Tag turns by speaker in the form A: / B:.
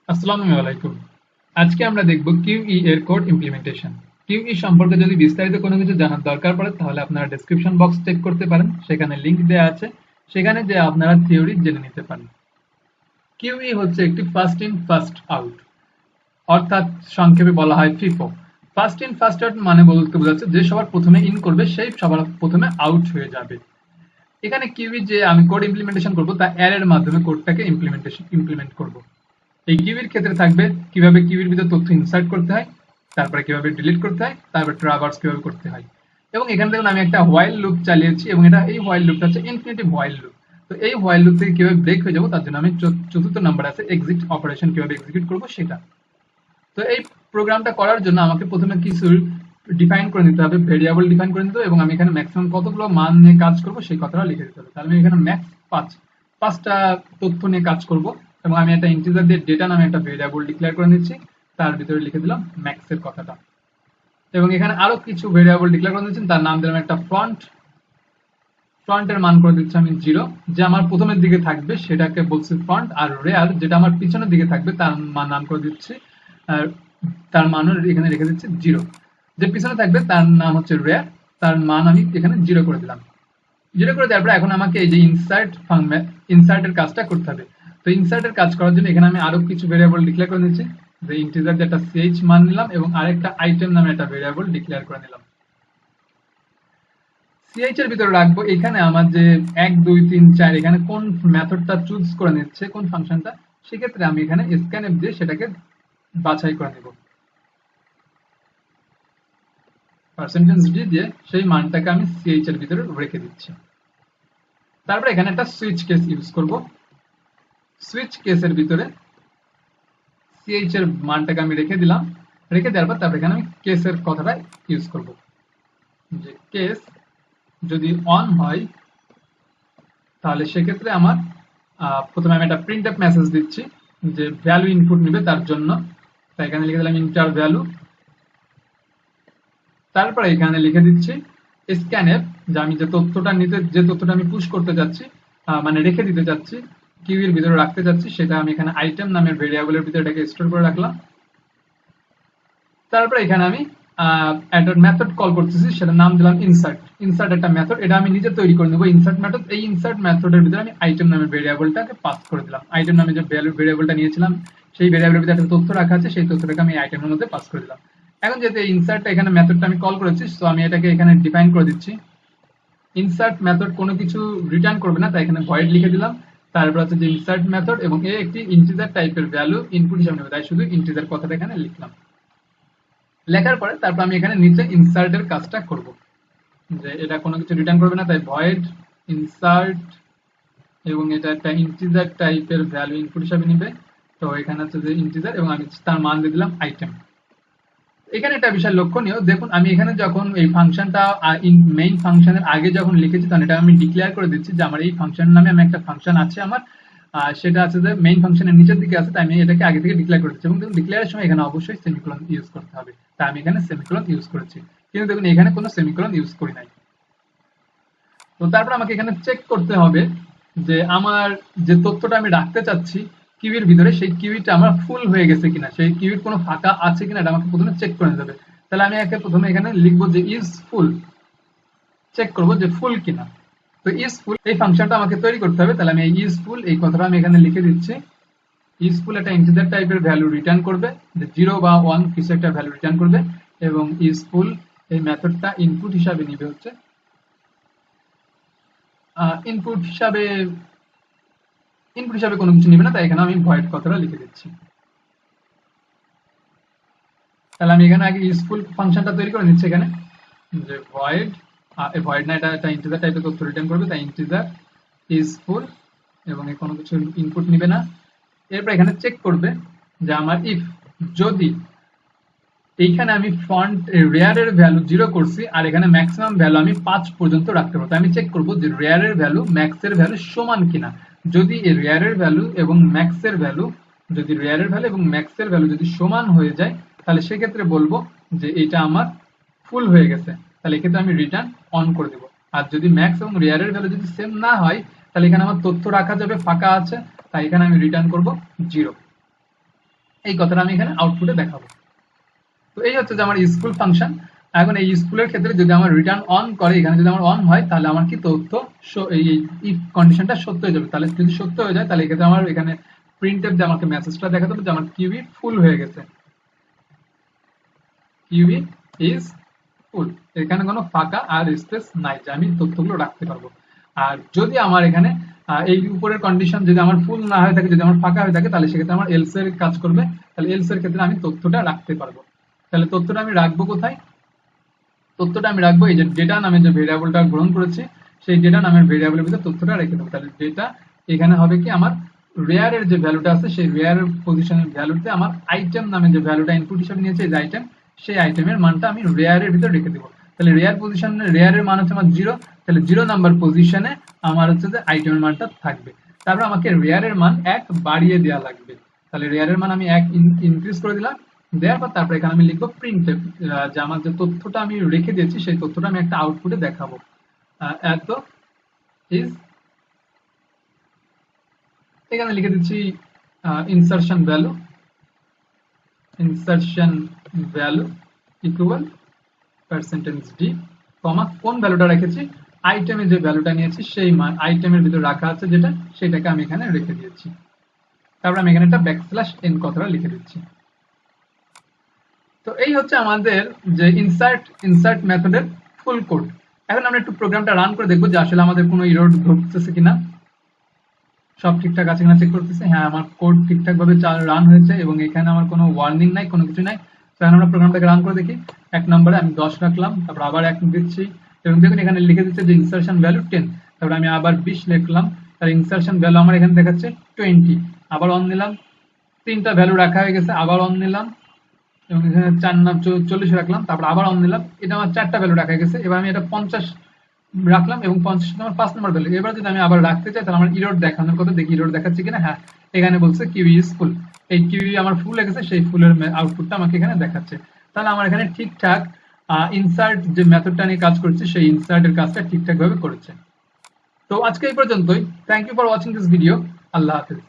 A: আসসালামু আলাইকুম। আজকে আমরা দেখব কিউই এর কোড ইমপ্লিমেন্টেশন। কিউই সম্পর্কে যদি বিস্তারিত কোনো কিছু জানার দরকার পড়ে তাহলে আপনারা ডেসক্রিপশন বক্স চেক করতে পারেন, সেখানে লিংক দেওয়া আছে, সেখানে যে আপনারা থিওরি জেনে নিতে পারেন। কিউই হচ্ছে একটি ফার্স্ট ইন ফার্স্ট আউট, অর্থাৎ সংক্ষেপে বলা হয় FIFO. First in first out মানে বলতে বোঝাচ্ছে যে সবার প্রথমে ইন করবে সেই সবার প্রথমে আউট হয়ে যাবে। এখানে কিউই যে আমি কোড ইমপ্লিমেন্টেশন করব তা অ্যারের মাধ্যমে কোডটাকে ইমপ্লিমেন্ট করব। এই কিউইর ক্ষেত্রে থাকবে কিভাবে কিউইর ভিতর তথ্য ইনসার্ট করতে হয়, তারপরে কিভাবে ডিলিট করতে হয়, তারপর ট্রাভার্স কিভাবে করতে হয়। এবং এখানে দেখুন আমি একটা হোয়াইল লুপ চালিয়েছি এবং এই হোয়াইল লুপটা হচ্ছে ইনফিনিটিভ হোয়াইল লুপ। তো এই হোয়াইল লুপ থেকে কিভাবে ব্রেক হয়ে যাবো তার জন্য আমি চতুর্থ নাম্বার আছে এক্সিট অপারেশন কিভাবে এক্সিকিউট করবো সেটা। তো এই প্রোগ্রামটা করার জন্য আমাকে প্রথমে কিছু ডিফাইন করে নিতে হবে, ভেরিয়েবল ডিফাইন করে নিতে হবে এবং আমি এখানে ম্যাক্সিমাম কতগুলো মান নিয়ে কাজ করবো সেই কথাটা লিখে দিতে হবে। তাহলে আমি এখানে ম্যাক্স পাঁচটা তথ্য নিয়ে কাজ করব এবং আমি একটা ইন্টিজার দিয়ে ডেটা নামে একটা ভেরিয়েবল ডিক্লেয়ার করে নিচ্ছি, তার ভিতরে লিখে দিলাম ম্যাক্সের কথাটা। এবং এখানে আরো কিছু ভেরিয়েবল ডিক্লেয়ার করে দিচ্ছি, তার নাম দিলাম একটা ফ্রন্টের মান করে দিচ্ছি আমি 0, যে আমার প্রথমের দিকে থাকবে সেটাকে বলছি ফ্রন্ট, আর রেয়ার যেটা আমার পিছনের দিকে থাকবে তার নাম করে দিচ্ছি, তার মানও এখানে রেখে দিচ্ছি 0। যে পিছনে থাকবে তার নাম হচ্ছে রেয়ার, তার মান আমি এখানে 0 করে দিলাম। 0 করে দেওয়ার পর এখন আমাকে এই যে ইনসার্টের কাজটা করতে হবে। তো ইনসার্টের কাজ করার জন্য এখানে আমি আরো কিছু ভেরিয়েবল ডিক্লেয়ার করে নিচ্ছি, যে ইন্টিজার যে একটা ch মান নিলাম এবং আরেকটা আইটেম নামে একটা ভেরিয়েবল ডিক্লেয়ার করে নিলাম। ch এর ভিতরে রাখবো এখানে আমার যে 1 2 3 4 এখানে কোন মেথডটা চুজ করে নিচ্ছে, কোন ফাংশনটা, সেক্ষেত্রে আমি এখানে scanf দিয়ে সেটাকে বাছাই করে নেব। %d দিয়ে সেই মানটাকে আমি ch এর ভিতরে রেখে দিচ্ছি। তারপর এখানে একটা সুইচ কেস ইউজ করব। সুইচ কেসের ভিতরে ch এর মানটাকে আমি রেখে দিলাম, রেখে দেওয়ার পর তারপর এখানে আমি কেসের কথাটা ইউজ করব, যে কেস যদি অন হয় তাহলে সেক্ষেত্রে আমার প্রথমে আমি একটা প্রিন্টএফ মেসেজ দিচ্ছি যে ভ্যালু ইনপুট নেবে তার জন্য। তাই এখানে লিখে দিলাম ইন্টার ভ্যালু। তারপরে এখানে লিখে দিচ্ছি scanf, যে আমি যে তথ্যটা আমি পুশ করতে যাচ্ছি, মানে রেখে দিতে যাচ্ছি, কিউ এর ভিতরে রাখতে যাচ্ছি, সেটা আমি এখানে আইটেম নামের ভেরিয়েবলের ভিতরে এটাকে স্টোর করে রাখলাম। তারপরে এখানে আমি একটা মেথড কল করতেছি, সেটার নাম দিলাম ইনসার্ট একটা মেথড, এটা আমি নিজে তৈরি করে নেব ইনসার্ট মেথড। এই ইনসার্ট মেথডের ভিতরে আমি আইটেম নামের ভেরিয়েবলটাকে পাস করে দিলাম। আইটেম নামে যে ভেরিয়েবলটা নিয়েছিলাম সেই ভেরিয়েবলের ভিতরে একটা তথ্য রাখা আছে, সেই তথ্যটাকে আমি আইটেমের মধ্যে পাস করে দিলাম। এখন যেহেতু ইনসার্টটা এখানে মেথডটা আমি কল করেছি, তো আমি এটাকে এখানে ডিফাইন করে দিচ্ছি। ইনসার্ট মেথড কোনো কিছু রিটার্ন করবে না, তাই এখানে ভয়েড লিখে দিলাম। তারপর হচ্ছে যে ইনসার্ট মেথড এবং এ একটি ইন্টিজার টাইপের ভ্যালু ইনপুট হিসাবে নেবে, তাই শুধু ইন্টিজার কথাটা এখানে লিখলাম। লেখার পরে তারপর আমি এখানে নিচে ইনসার্টের কাজটা করব, যে এটা কোনো কিছু রিটার্ন করবে না, তাই ভয়েড ইনসার্ট এবং এটা একটা ইন্টিজার টাইপের ভ্যালু ইনপুট হিসাবে নিবে। তো এখানে হচ্ছে যে ইন্টিজার এবং আমি তার মান দিয়ে দিলাম আইটেম। এখানে একটা বিষয় লক্ষণীয়, দেখুন আমি এখানে যখন এই ফাংশনটা মেইন ফাংশনের আগে যখন লিখেছি তখন এটা আমি ডিক্লেয়ার করে দিচ্ছি যে আমার এই ফাংশন নামে আমি একটা ফাংশন আছে আমার, সেটা আছে যে মেইন ফাংশনের নিচের দিকে আছে, তাই আমি এটাকে আগে থেকে ডিক্লেয়ার করে দিচ্ছি। এবং দেখুন ডিক্লেয়ারের সময় এখানে অবশ্যই সেমিকোলন ইউজ করতে হবে, তাই আমি এখানে সেমিকোলন ইউজ করেছি, কিন্তু দেখুন এখানে কোনো সেমিকোলন ইউজ করি নাই। তো তারপর আমাকে এখানে চেক করতে হবে যে আমার যে তথ্যটা আমি রাখতে চাচ্ছি কিউইর ভিতরে, সেই কিউইটা আমার ফুল হয়ে গেছে কিনা, সেই কিউইর কোনো ফাঁকা আছে কিনা এটা আমাকে প্রথমে চেক করে নিতে হবে। তাহলে আমি প্রথমে এখানে লিখবো যে ইজ ফুল, চেক করবো যে ফুল কিনা। তো ইজ ফুল এই ফাংশনটা আমাকে তৈরি করতে হবে, তাহলে আমি এই ইজ ফুল এই কথাটা আমি এখানে লিখে দিচ্ছি। ইজ ফুল একটা ইন্টিজার টাইপের ভ্যালু রিটার্ন করবে, যে 0 বা 1 কিছু একটা ভ্যালু রিটার্ন করবে, এবং ইজ ফুল এই মেথডটা ইনপুট হিসাবে নিবে হচ্ছে ইনপুট হিসাবে কোনো কিছু নিবে না, তাই এখানে আমি ভয়েড কথাটা লিখে দিচ্ছি। তাহলে আমি এখানে আগে ইউজফুল ফাংশনটা তৈরি করে নিচ্ছি, এখানে যে ভয়েড না, এটা ইন্টিজার টাইপের তথ্য রিটার্ন করবে, তাই ইন্টিজার ইউজফুল এবং কোনো কিছু ইনপুট নিবে না। এরপর এখানে চেক করবে যে আমার ইফ যদি এইখানে আমি ফন্ট রেয়ারের ভ্যালু 0 করছি আর এখানে ম্যাক্সিমাম ভ্যালু আমি 5 পর্যন্ত রাখতে পারবো, আমি চেক করব যে রেয়ারের ভ্যালু ম্যাক্সের ভ্যালু সমান কিনা। যদি এই রেয়ারের ভ্যালু এবং ম্যাক্সের ভ্যালু যদি সমান হয়ে যায় তাহলে সেক্ষেত্রে বলবো যে এটা আমার ফুল হয়ে গেছে, তাহলে এক্ষেত্রে আমি রিটার্ন অন করে দেবো। আর যদি ম্যাক্স এবং রেয়ারের ভ্যালু যদি সেম না হয় তাহলে এখানে আমার তথ্য রাখা যাবে ফাঁকা আছে, তাই এখানে আমি রিটার্ন করব 0। এই কথাটা আমি এখানে আউটপুটে দেখাবো। তো এই হচ্ছে যে আমার স্কুল ফাংশন। এখন এই স্কুলের ক্ষেত্রে যদি আমার রিটার্ন অন করে, এখানে যদি আমার অন হয় তাহলে আমার কি তথ্য এই ইফ কন্ডিশনটা সত্য হয়ে যাবে। তাহলে যদি সত্য হয়ে যায় তাহলে এক্ষেত্রে আমার এখানে প্রিন্টএফ যে আমাকে মেসেজটা দেখাতে হবে যে আমার কিউবি ফুল হয়ে গেছে, কিউবি ইজ ফুল। এখানে কোনো ফাঁকা আর স্পেস নাই যে আমি তথ্যগুলো রাখতে পারবো। আর যদি আমার এখানে এই উপরের কন্ডিশন যদি আমার ফুল না হয়ে থাকে, যদি আমার ফাঁকা হয়ে থাকে, তাহলে সেক্ষেত্রে আমার এলস এর কাজ করবে। তাহলে এলস এর ক্ষেত্রে আমি তথ্যটা রাখতে পারবো। তাহলে তথ্যটা আমি রাখবো কোথায়? তথ্যটা আমি রাখবো এই যে ডেটা নামে যে ভেরিয়েবলটা গ্রহণ করেছি, সেই ডেটা নামের ভেরিয়েবলের ভিতরে তথ্যটা রেখে দেবো। তাহলে ডেটা এখানে হবে কি আমার রেয়ার এর যে ভ্যালুটা আছে, সেই রেয়ার পজিশনের ভ্যালুতে আমার আইটেম নামে যে ভ্যালুটা ইনপুট হিসেবে নিয়েছে এই যে আইটেম, সেই আইটেমের মানটা আমি রেয়ার এর ভিতরে রেখে দেবো। তাহলে রেয়ার পজিশনে রেয়ার এর মান হচ্ছে আমার 0, তাহলে 0 নাম্বার পজিশনে আমার হচ্ছে যে আইটেমের মানটা থাকবে। তারপর আমাকে রেয়ার এর মান 1 বাড়িয়ে দেওয়া লাগবে। তাহলে রেয়ার এর মান আমি 1 ইনক্রিজ করে দিলাম, দেওয়ার পর তারপর এখানে আমি লিখবো প্রিন্টএফ, যে আমার যে তথ্যটা আমি রেখে দিয়েছি সেই তথ্যটা আমি একটা আউটপুটে দেখাবো। এত ইজ, এখানে লিখে দিচ্ছি insertion value, insertion value equal percentage D, comma কোন ভ্যালুটা রেখেছি, আইটেমে যে ভ্যালুটা নিয়েছি সেই মান আইটেমের ভিতরে রাখা আছে যেটা, সেটাকে আমি এখানে রেখে দিয়েছি। তারপর আমি এখানে একটা ব্যাকস্ল্যাশ এন কথাটা লিখে দিচ্ছি। তো এই হচ্ছে আমাদের যে ইনসার্ট মেথডের ফুল কোড। এখন আমরা একটু প্রোগ্রামটা রান করে দেখবো যে আসলে আমাদের কোনো এরর ঘটতেছে কিনা, সব ঠিকঠাক আছে কিনা চেক করতেছে। হ্যাঁ, আমার কোড ঠিকঠাক ভাবে রান হয়েছে এবং এখানে আমার কোনো ওয়ার্নিং নাই, কোনো কিছু নাই। তো এখন আমরা প্রোগ্রামটাকে রান করে দেখি। 1 নম্বরে আমি 10 রাখলাম, তারপর আবার 1 দিচ্ছি এবং দেখুন এখানে লিখে দিচ্ছে যে ইনসারশন ভ্যালু 10। তারপর আমি আবার 20 লিখলাম, তার ইনসারশন ভ্যালু আমার এখানে দেখাচ্ছে 20। আবার অন নিলাম, 3টা ভ্যালু রাখা হয়ে গেছে, আবার অন নিলাম এবং এখানে 4 নাম 40 রাখলাম, তারপর আবার অন নিলাম, এটা আমার 4টা ভ্যালু রাখা গেছে। এবার আমি এটা 50 রাখলাম এবং 50 আমার 5 নম্বর ভ্যালু। এবার যদি আমি আবার রাখতে চাই তাহলে আমার এরর দেখানোর কথা, দেখি এরর দেখাচ্ছে কিনা। হ্যাঁ, এখানে বলছে কিউবি ইজ ফুল, এই কিউবি আমার ফুল লেগেছে, সেই ফুলের আউটপুটটা আমাকে এখানে দেখাচ্ছে। তাহলে আমার এখানে ঠিকঠাক ইনসার্ট যে মেথডটা নিয়ে কাজ করছে সেই ইনসার্টের কাজটা ঠিকঠাক ভাবে করেছে। তো আজকে এই পর্যন্তই। Thank you for watching this video. আল্লাহ হাফেজ।